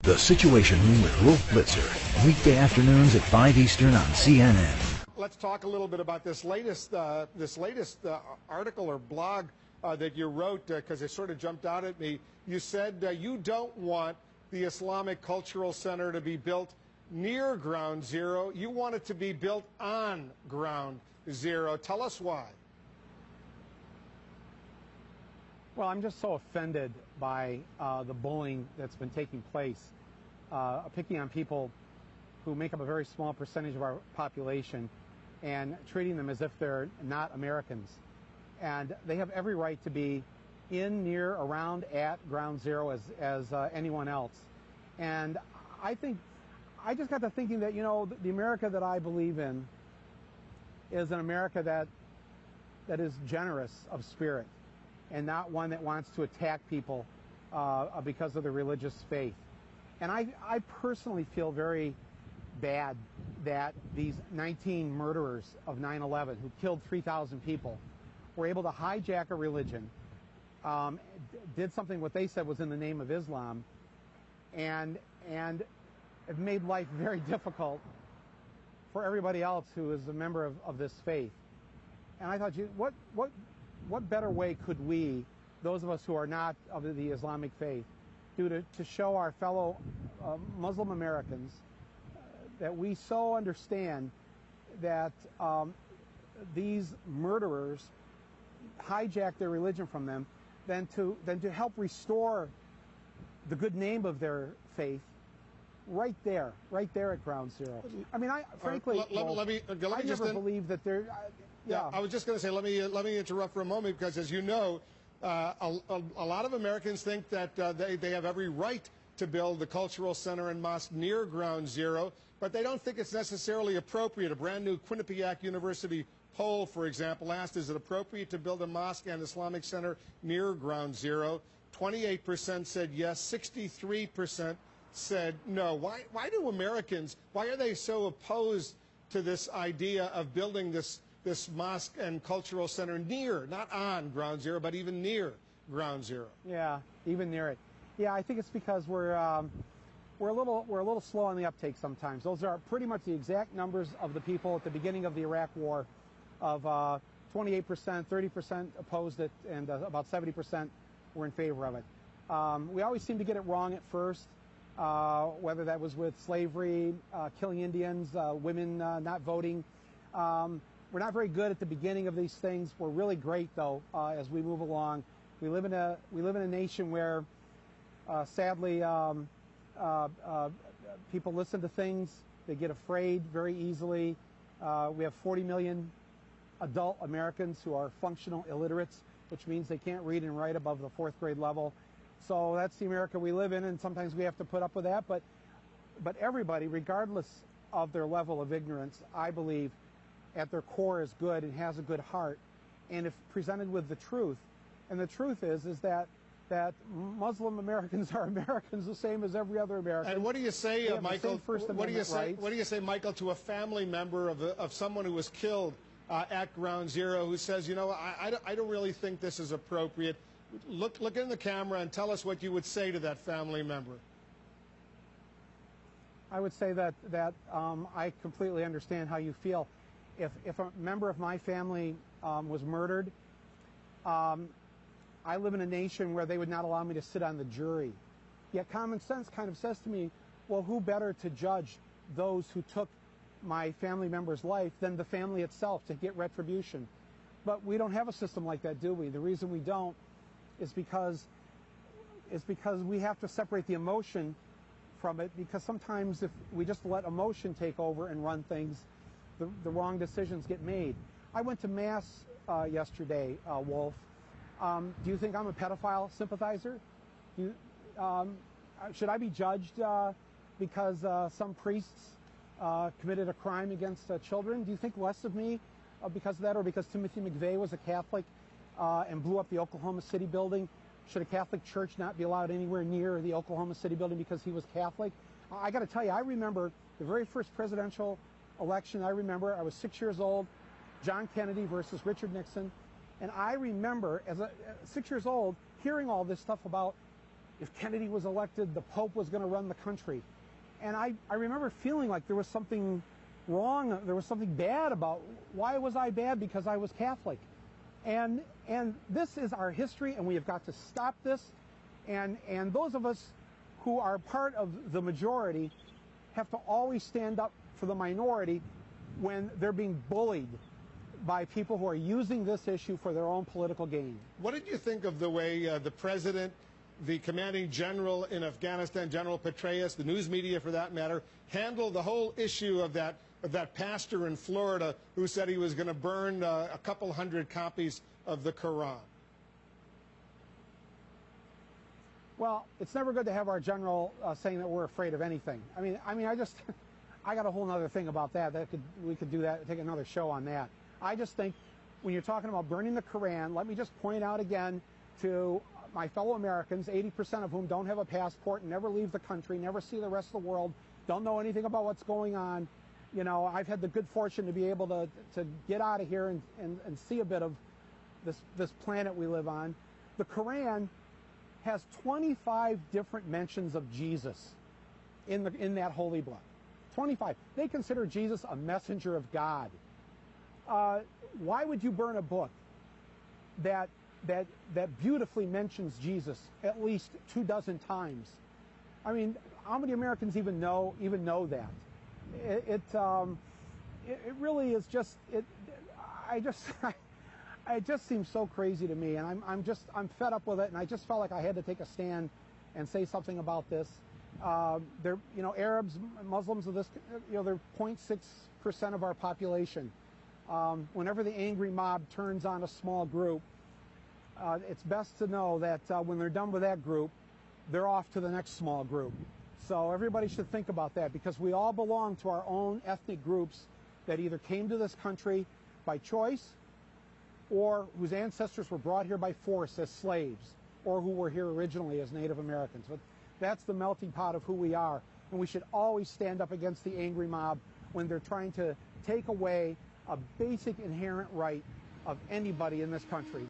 The Situation Room with Wolf Blitzer, weekday afternoons at 5 Eastern on CNN. Let's talk a little bit about this latest article or blog that you wrote, because it sort of jumped out at me. You said you don't want the Islamic Cultural Center to be built near Ground Zero. You want it to be built on Ground Zero. Tell us why. Well, I'm just so offended by the bullying that's been taking place, picking on people who make up a very small percentage of our population and treating them as if they're not Americans. And they have every right to be in, near, around, at Ground Zero as anyone else. And I just got to thinking that, you know, the America that I believe in is an America that is generous of spirit, and not one that wants to attack people because of their religious faith. And I personally feel very bad that these 19 murderers of 9/11 who killed 3,000 people were able to hijack a religion, did something what they said was in the name of Islam, and have made life very difficult for everybody else who is a member of this faith. And I thought, what better way could we, those of us who are not of the Islamic faith, do to show our fellow Muslim Americans that we so understand that these murderers hijack their religion from them, than to help restore the good name of their faith right there at Ground Zero. I mean, frankly, I never believed that there. Yeah, I was just going to say, let me interrupt for a moment, because as you know, a lot of Americans think that they have every right to build the cultural center and mosque near Ground Zero, but they don't think it's necessarily appropriate. A brand new Quinnipiac University poll, for example, asked, is it appropriate to build a mosque and Islamic center near Ground Zero? 28% said yes, 63% said no. Why do Americans, why are they so opposed to this idea of building this mosque and cultural center near, not on Ground Zero, but even near Ground Zero? Yeah, even near it. Yeah, I think it's because we're a little slow on the uptake sometimes. Those are pretty much the exact numbers of the people at the beginning of the Iraq War, of 28%, 30% opposed it, and about 70% were in favor of it. We always seem to get it wrong at first, whether that was with slavery, killing Indians, women not voting. We're not very good at the beginning of these things. We're really great, though, as we move along. We live in a nation where, sadly, people listen to things. They get afraid very easily. We have 40 million adult Americans who are functional illiterates, which means they can't read and write above the 4th grade level. So that's the America we live in, and sometimes we have to put up with that. But everybody, regardless of their level of ignorance, I believe, at their core is good and has a good heart, and if presented with the truth, and the truth is that Muslim Americans are Americans the same as every other American. And what do you say, Michael? What do you say, Michael, to a family member of someone who was killed at Ground Zero, who says, you know, I don't really think this is appropriate? Look in the camera and tell us what you would say to that family member. I would say that I completely understand how you feel. If a member of my family was murdered, I live in a nation where they would not allow me to sit on the jury. Yet common sense kind of says to me, well, who better to judge those who took my family member's life than the family itself to get retribution? But we don't have a system like that, do we? The reason we don't is because we have to separate the emotion from it, because sometimes if we just let emotion take over and run things, the wrong decisions get made. I went to Mass yesterday, Wolf. Do you think I'm a pedophile sympathizer? Should I be judged because some priests committed a crime against children? Do you think less of me because of that, or because Timothy McVeigh was a Catholic and blew up the Oklahoma City building? Should a Catholic church not be allowed anywhere near the Oklahoma City building because he was Catholic? I got to tell you, I remember the very first presidential election. I was 6 years old, John Kennedy versus Richard Nixon. And I remember, as 6 years old, hearing all this stuff about if Kennedy was elected, the Pope was going to run the country. And I remember feeling like there was something wrong, there was something bad about, why was I bad? Because I was Catholic. And this is our history, and we have got to stop this. And those of us who are part of the majority have to always stand up for the minority when they're being bullied by people who are using this issue for their own political gain. What did you think of the way the president, the commanding general in Afghanistan, General Petraeus, the news media for that matter, handled the whole issue of that pastor in Florida who said he was going to burn a couple hundred copies of the Quran? Well, it's never good to have our general saying that we're afraid of anything. I mean, I got a whole other thing about that. We could do that, take another show on that. I just think when you're talking about burning the Quran, let me just point out again to my fellow Americans, 80% of whom don't have a passport, never leave the country, never see the rest of the world, don't know anything about what's going on. You know, I've had the good fortune to be able to get out of here and see a bit of this planet we live on. The Quran has 25 different mentions of Jesus in that holy book. 25. They consider Jesus a messenger of God. Why would you burn a book that beautifully mentions Jesus at least 24 times? I mean, how many Americans even know that? It really is just it just seems so crazy to me, and I'm fed up with it, and I just felt like I had to take a stand and say something about this. They're, you know, Arabs, Muslims of this, you know, they're 0.6% of our population. Whenever the angry mob turns on a small group, it's best to know that when they're done with that group, they're off to the next small group. So everybody should think about that, because we all belong to our own ethnic groups that either came to this country by choice or whose ancestors were brought here by force as slaves, or who were here originally as Native Americans. But that's the melting pot of who we are, and we should always stand up against the angry mob when they're trying to take away a basic inherent right of anybody in this country.